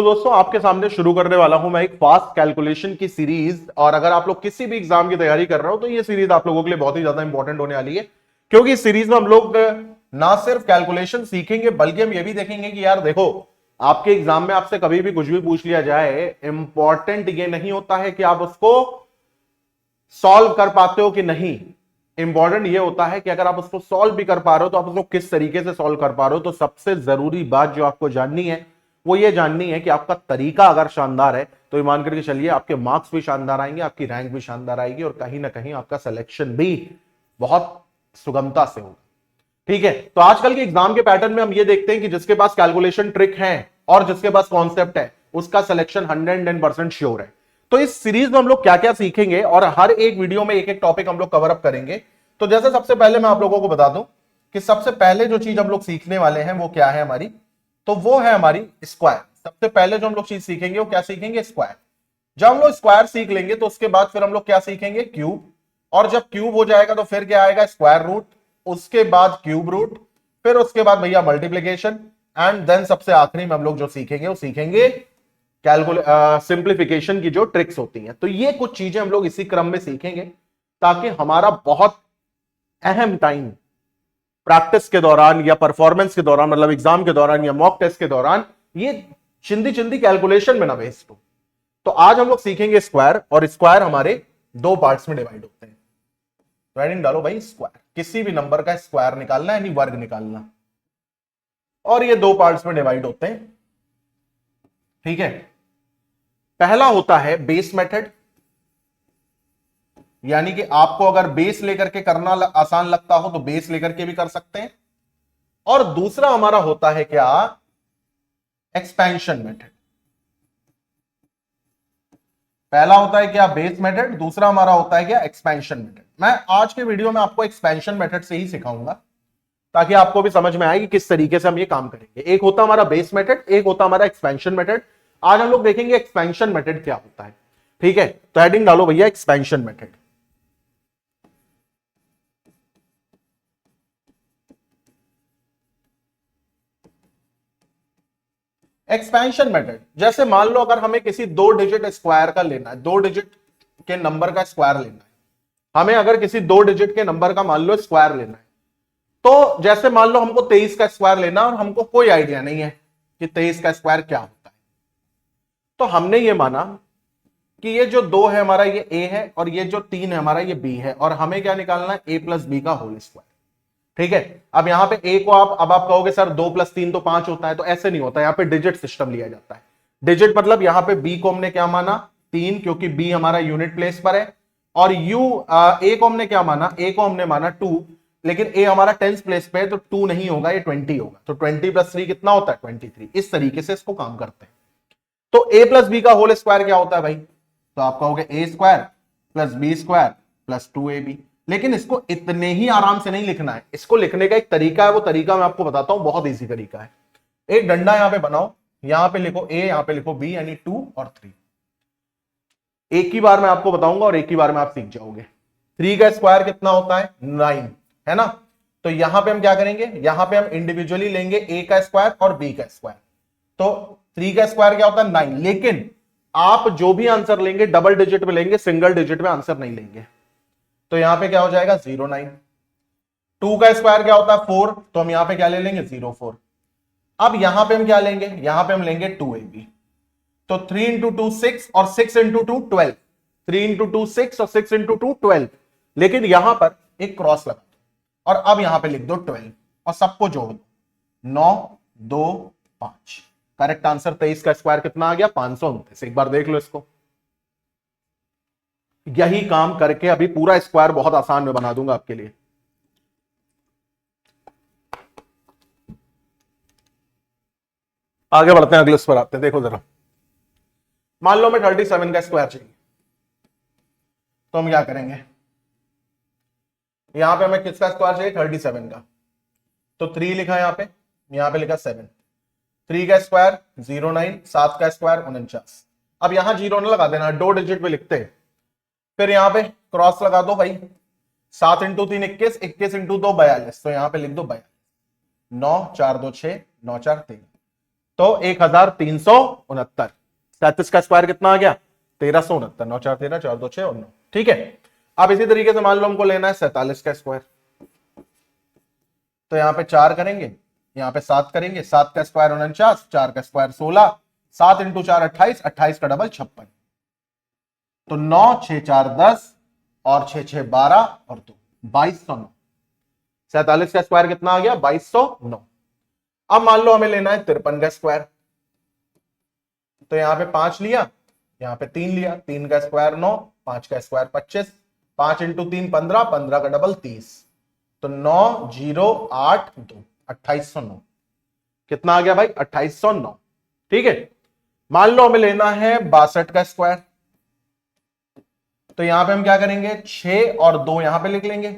दोस्तों आपके सामने शुरू करने वाला हूं मैं एक फास्ट कैलकुलेशन की सीरीज। और अगर आप लोग किसी भी एग्जाम की तैयारी कर रहे हो तो ये सीरीज आप लोगों के लिए बहुत ही ज्यादा इंपॉर्टेंट होने वाली है, क्योंकि इस सीरीज में हम लोग ना सिर्फ कैलकुलेशन सीखेंगे बल्कि हम ये भी देखेंगे कि यार देखो, आपके एग्जाम में आपसे कभी भी कुछ भी पूछ लिया जाए, इंपॉर्टेंट ये नहीं होता है कि आप उसको सॉल्व कर पाते हो कि नहीं। इंपॉर्टेंट ये होता है कि अगर आप उसको सॉल्व भी कर पा रहे हो तो आप उसको किस तरीके से सॉल्व कर पा रहे हो। तो सबसे जरूरी बात जो आपको जाननी है वो ये जाननी है कि आपका तरीका अगर शानदार है तो ईमान करके चलिए, आपके मार्क्स भी शानदार आएंगे, आपकी रैंक भी शानदार आएगी और कहीं ना कहीं आपका सिलेक्शन भी बहुत सुगमता से होगा। ठीक है, तो आजकल के एग्जाम के पैटर्न में हम ये देखते हैं कि जिसके पास कैलकुलेशन ट्रिक है और जिसके पास कॉन्सेप्ट है उसका सिलेक्शन 110% श्योर है। तो इस सीरीज में हम लोग क्या क्या सीखेंगे और हर एक वीडियो में एक एक टॉपिक हम लोग कवर अप करेंगे। तो जैसे सबसे पहले मैं आप लोगों को बता दूं कि सबसे पहले जो चीज हम लोग सीखने वाले हैं वो क्या है हमारी, तो वो है हमारी स्क्वायर। सबसे पहले जो हम लोग चीज सीखेंगे वो क्या सीखेंगे, स्क्वायर। जब हम लोग स्क्वायर सीख लेंगे तो उसके बाद फिर हम लोग क्या सीखेंगे, क्यूब। और जब क्यूब हो जाएगा तो फिर क्या आएगा, स्क्वायर रूट। उसके बाद क्यूब रूट, फिर उसके बाद भैया मल्टीप्लीकेशन, एंड देन सबसे आखिरी में हम लोग जो सीखेंगे वो सीखेंगे सिंप्लीफिकेशन की जो ट्रिक्स होती हैं। तो ये कुछ चीजें हम लोग इसी क्रम में सीखेंगे ताकि हमारा बहुत अहम टाइम प्रैक्टिस के दौरान या परफॉर्मेंस के दौरान, मतलब एग्जाम के दौरान या मॉक टेस्ट के दौरान, ये चिंदी चिंदी कैलकुलेशन में ना वेस्ट हो। तो आज हम लोग सीखेंगे स्क्वायर, और स्क्वायर हमारे दो पार्ट्स में डिवाइड होते हैं। तो हेडिंग डालो भाई, स्क्वायर। किसी भी नंबर का स्क्वायर निकालना यानी वर्ग निकालना, और ये दो पार्ट्स में डिवाइड होते हैं। ठीक है, पहला होता है बेस मेथड, यानी कि आपको अगर बेस लेकर के करना आसान लगता हो तो बेस लेकर के भी कर सकते हैं। और दूसरा हमारा होता है क्या, एक्सपेंशन मेथड। पहला होता है क्या, बेस मेथड, दूसरा हमारा होता है क्या, एक्सपेंशन मेथड। मैं आज के वीडियो में आपको एक्सपेंशन मेथड से ही सिखाऊंगा ताकि आपको भी समझ में आए कि किस तरीके से हम ये काम करेंगे। एक होता हमारा बेस मेथड, एक होता हमारा एक्सपेंशन मेथड। आज हम लोग देखेंगे एक्सपेंशन मेथड क्या होता है। ठीक है, तो हेडिंग डालो भैया, एक्सपेंशन मेथड। एक्सपेंशन मेथड, जैसे मान लो अगर हमें किसी दो डिजिट स्क्वायर का लेना है, दो डिजिट के नंबर का स्क्वायर लेना है, हमें अगर किसी दो डिजिट के नंबर का मान लो स्क्वायर लेना है, तो जैसे मान लो हमको 23 का स्क्वायर लेना और हमको कोई आइडिया नहीं है कि 23 का स्क्वायर क्या होता है। तो हमने ये माना कि ये जो दो है हमारा ये ए है और ये जो तीन है हमारा ये बी है, और हमें क्या निकालना है, ए प्लस बी का होल स्क्वायर। ठीक है, अब यहां पे ए को अब आप कहोगे सर 2 + 3 तो 5 होता है, तो ऐसे नहीं होता, यहां पे डिजिट सिस्टम लिया जाता है। डिजिट मतलब यहां पे बी को हमने क्या माना, 3, क्योंकि बी हमारा यूनिट प्लेस पर है। और ए को हमने क्या माना, ए को हमने माना 2, लेकिन ए हमारा टेंस प्लेस पे है तो 2 नहीं होगा, ये 20 होगा। तो 20 + 3 कितना होता है, 23। इस तरीके से इसको काम करते हैं। तो ए प्लस बी का होल स्क्वायर क्या होता है भाई, तो आप कहोगे A square plus B square plus 2ab। लेकिन इसको इतने ही आराम से नहीं लिखना है, इसको लिखने का एक तरीका है, वो तरीका मैं आपको बताता हूं, बहुत इजी तरीका है। एक डंडा यहां पे बनाओ, यहां पे लिखो a, यहां पे लिखो b, यानी 2 और 3। एक ही बार मैं आपको बताऊंगा और एक ही बार में आप सीख जाओगे। 3 का स्क्वायर कितना होता है, 9, है ना। तो यहां पे हम क्या करेंगे, यहां पे हम इंडिविजुअली लेंगे a का स्क्वायर और b का स्क्वायर। तो 3 का स्क्वायर क्या होता है, 9। लेकिन आप जो भी आंसर लेंगे डबल डिजिट में लेंगे, सिंगल डिजिट में आंसर नहीं लेंगे। तो यहां पे क्या हो जाएगा, 09। 2 का स्क्वायर क्या होता है, 4, तो हम यहां पे क्या ले लेंगे, 04। अब यहां पे हम क्या लेंगे, यहां पे हम लेंगे 2ab। तो 3 इंटू 2 6 और 6 इंटू 2 12। 3 इंटू 2 6 और 6 इंटू 2 12। लेकिन यहां पर एक क्रॉस लगा दो और अब यहां पे लिख दो 12 और सबको जोड़ दो, 9 2 5। करेक्ट आंसर 23 का स्क्वायर कितना आ गया, 529। एक बार देख लो इसको। यही काम करके अभी पूरा स्क्वायर बहुत आसान में बना दूंगा आपके लिए। आगे बढ़ते हैं, अगले पर आते हैं। देखो जरा, मान लो मैं 37 का स्क्वायर चाहिए, तो हम क्या करेंगे, यहां पे हमें किसका स्क्वायर चाहिए, 37 का। तो 3 लिखा यहां पे लिखा 7। 3 का स्क्वायर 09, 7 का स्क्वायर 49। अब यहां जीरो ना लगा देना, 2 डिजिट पे लिखते हैं। फिर यहां पे क्रॉस लगा दो भाई, 7 इंटू 3 21, 21 इंटू 2 42। तो यहां पे लिख दो 42। 9 4 2 6, 9 4 13। तो 1369। 37 का स्क्वायर कितना आ गया? 1369। 9 4 13, 4 2 6 और 9। ठीक है, अब इसी तरीके से मान लो हमको लेना है 47 का स्क्वायर। तो यहां पे 4 करेंगे, यहां पे 7 करेंगे। 7 का स्क्वायर 49, 4 का स्क्वायर 16, 7 इंटू 4 28, 28 का डबल 56। तो 9 6 4 10 और 6 6 12 और 2 2209। 47 का स्क्वायर कितना आ गया? 2209। अब मान लो हमें लेना है 53 का स्क्वायर। तो यहां पे 5 लिया, यहां पे 3 लिया। 3 का स्क्वायर 9, 5 का स्क्वायर 25, 5 इंटू 3 15, 15 का डबल 30। तो 9 0 8 2 2809। कितना आ गया भाई? 2809। ठीक है, मान लो हमें लेना है 62 का स्क्वायर। तो यहां पे हम क्या करेंगे? 6 और 2 यहां पे लिख लेंगे।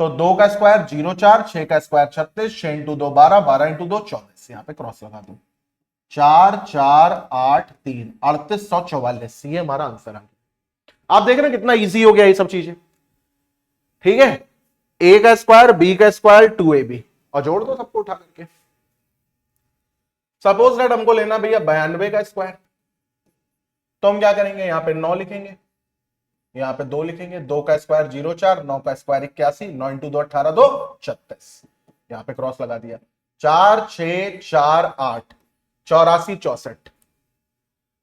तो 2 का स्क्वायर 0 4, 6 का स्क्वायर 36, 6 इंटू 2 12, 12 इंटू 2 24। यहां पे क्रॉस लगा दो। 4 4 8 3 3844। ये हमारा आंसर आ गया। आप देख रहे हैं कितना इजी हो गया ये सब चीजें। ठीक है, ए का स्क्वायर, बी का स्क्वायर, 2ab और जोड़ दो सबको उठा करके। सपोज दैट हमको लेना भैया 92 का स्क्वायर। तो हम क्या करेंगे? यहां पे 9 लिखेंगे, यहां पे 2 लिखेंगे। 2 का स्क्वायर 0 4, 9 का स्क्वायर 81, 9 इंटू 2 18 2 36। यहां पे क्रॉस लगा दिया। 4 6 4 8 84 64।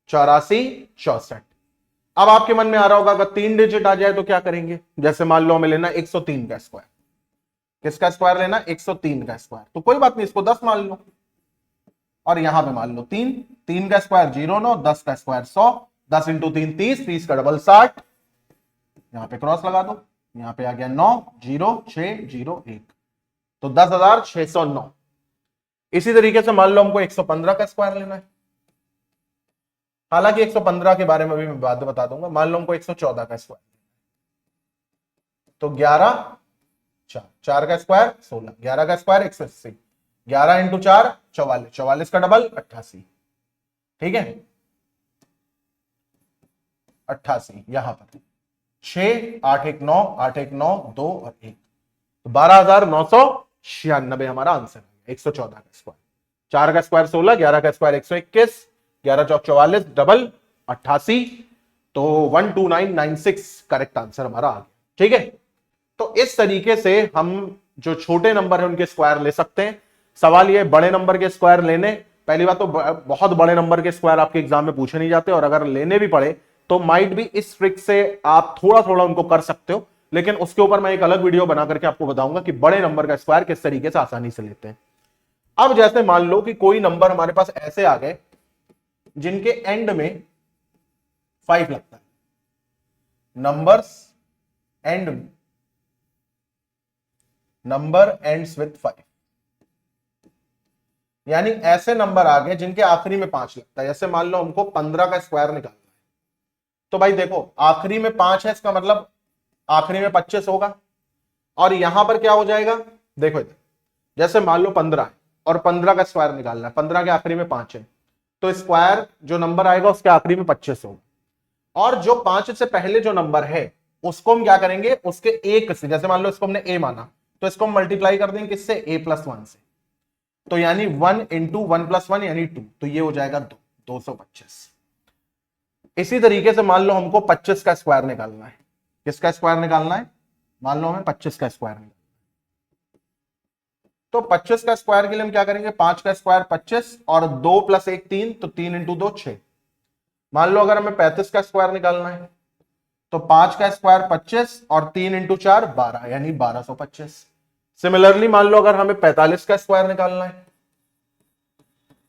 84 64। अब आपके मन में आ रहा होगा अगर 3 डिजिट आ जाए तो क्या करेंगे? जैसे मान लो हमें लेना 103 का स्क्वायर। किसका स्क्वायर लेना? 103 का स्क्वायर। तो कोई बात नहीं, इसको 10 मान लो और यहां पे मान लो 3। 3 का स्क्वायर 0 9, 10 का स्क्वायर 100, 10 इंटू 3 30, 30 का डबल 60। यहां पे क्रॉस लगा दो। यहां पे आ गया 9 0 6 0 1। तो 10,609। इसी तरीके से मान लो हमको 115 का स्क्वायर लेना है। हालांकि 115 के बारे में भी मैं बाद में बता दूंगा। मान लो हमको 114 का स्क्वायर। तो 11 4, 4 का स्क्वायर 16, 11 का स्क्वायर 180, 11 इंटू 4 44, 44 का डबल 88। ठीक है, 88। यहां पर 6 8 1 9, 8 1 9 2 और 1। तो 12,996 हमारा आंसर है 114 का स्क्वायर। 4 का स्क्वायर 16, 11 का स्क्वायर 121, 11 चौक 44 डबल 88। तो 12996 करेक्ट आंसर हमारा आ गया। ठीक है, तो इस तरीके से हम जो छोटे नंबर है उनके स्क्वायर ले सकते हैं। सवाल ये बड़े नंबर के स्क्वायर लेने, पहली बात तो बहुत बड़े नंबर के स्क्वायर आपके एग्जाम में पूछे नहीं जाते, और अगर लेने भी पड़े तो माइट भी इस ट्रिक से आप थोड़ा थोड़ा उनको कर सकते हो, लेकिन उसके ऊपर मैं एक अलग वीडियो बना करके आपको बताऊंगा कि बड़े नंबर का स्क्वायर किस तरीके से आसानी से लेते हैं। अब जैसे मान लो कि कोई नंबर हमारे पास ऐसे आ गए जिनके एंड में 5 लगता है। Numbers and number ends with 5, यानी ऐसे नंबर आ गए जिनके आखिरी में 5 लगता है। जैसे मान लो हमको 15 का स्क्वायर निकालना है। तो भाई देखो, आखिरी में 5 है, इसका मतलब आखिरी में 25 होगा। और यहां पर क्या हो जाएगा? देखो इधर, जैसे मान लो 15 है और 15 का स्क्वायर निकालना है, 15 के आखिरी में 5 है, तो स्क्वायर जो नंबर आएगा उसके आखिरी में 25 होगा। और जो 5 से पहले जो नंबर है उसको हम क्या करेंगे? उसके एक से, जैसे मान लो इसको हमने ए माना, तो इसको हम मल्टीप्लाई कर देंगे किससे? a+1 से। तो यानी 1 इंटू 1 + 1 यानी 2, तो ये हो जाएगा 2, 225। इसी तरीके से मान लो हमको 25 का स्क्वायर निकालना है। किसका स्क्वायर निकालना है? मान लो हमें 25 का स्क्वायर निकालना है। तो 25 का स्क्वायर के लिए हम क्या करेंगे? 5 का स्क्वायर 25 और 2 + 1 3, तो 3 इंटू 2 6। मान लो अगर हमें 35 का स्क्वायर निकालना है तो 5 का स्क्वायर 25 और 3 इंटू 4 12, यानी 1225। सिमिलरली मान लो अगर हमें 45 का स्क्वायर निकालना है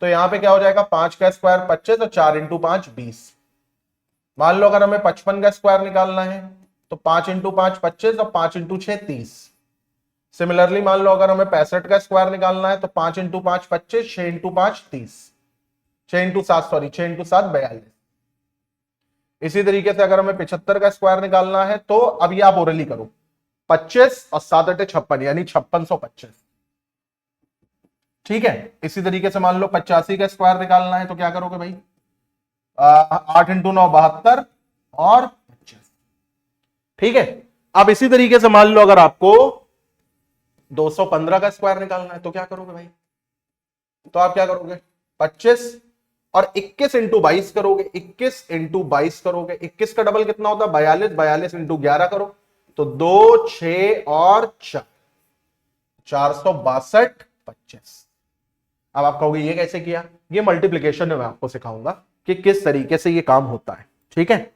तो यहां पे क्या हो जाएगा? 5 का स्क्वायर 25 और 4 इंटू 5 20। मान लो अगर हमें 55 का स्क्वायर निकालना है तो 5 इंटू 5 25 और 5 इंटू 6 30। सिमिलरली मान लो अगर हमें 65 का स्क्वायर निकालना है तो 5 इंटू 5 25, 6 इंटू 5 30, 6 इंटू 7 42। इसी तरीके से अगर हमें 75 का स्क्वायर निकालना है तो अब ये आप ओरली करो, 25 और 7 × 8 56, यानी 5625। ठीक है, इसी तरीके से मान लो 85 का स्क्वायर निकालना है तो क्या करोगे भाई? 8 इंटू 9 72 और 25। ठीक है, अब इसी तरीके से मान लो अगर आपको 215 का स्क्वायर निकालना है तो क्या करोगे भाई? तो आप क्या करोगे? 25 और 21 इंटू 22 करोगे, 21 इंटू 22 करोगे, 21 का डबल कितना होता है 42, 42 इंटू 11 करो तो 2, 6 और 4, 462, 25। अब आप कहोगे ये कैसे किया? ये मल्टीप्लीकेशन में मैं आपको सिखाऊंगा कि किस तरीके से ये काम होता है, ठीक है।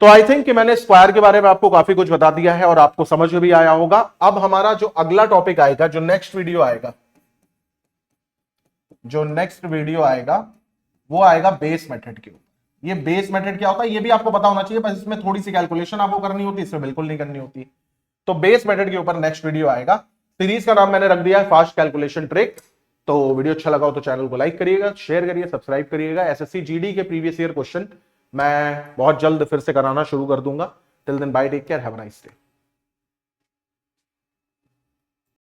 तो आई थिंक कि मैंने स्क्वायर के बारे में आपको काफी कुछ बता दिया है और आपको समझ में भी आया होगा। अब हमारा जो अगला टॉपिक आएगा, जो नेक्स्ट वीडियो आएगा, वो आएगा बेस मेथड के ऊपर। ये बेस मेथड क्या होता है ये भी आपको पता होना चाहिए, बस इसमें थोड़ी सी कैलकुलेशन आपको करनी होती है, इसमें बिल्कुल नहीं करनी होती। तो बेस मेथड के ऊपर नेक्स्ट वीडियो आएगा। सीरीज का नाम मैंने रख दिया है फास्ट कैलकुलेशन ट्रिक। तो वीडियो अच्छा लगा हो तो चैनल को लाइक करिएगा, शेयर करिए, सब्सक्राइब करिएगा। एसएससी जीडी के प्रीवियस ईयर क्वेश्चन मैं बहुत जल्द फिर से कराना शुरू कर दूंगा। Till then bye, take care, have a nice day.